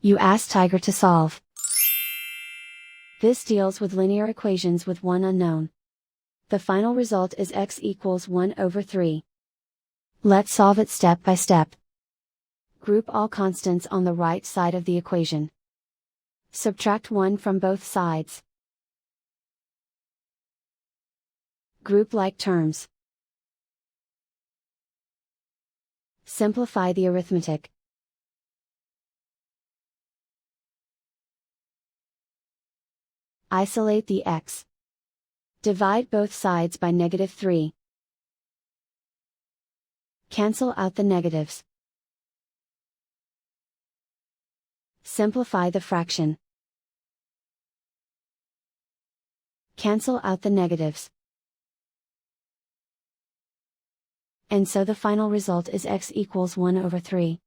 You ask Tiger to solve. This deals with linear equations with one unknown. The final result is x equals 1 over 3. Let's solve it step by step. Group all constants on the right side of the equation. Subtract 1 from both sides. Group like terms. Simplify the arithmetic. Isolate the x. Divide both sides by -3. Cancel out the negatives. Simplify the fraction. Cancel out the negatives. And so the final result is x equals 1 over 3.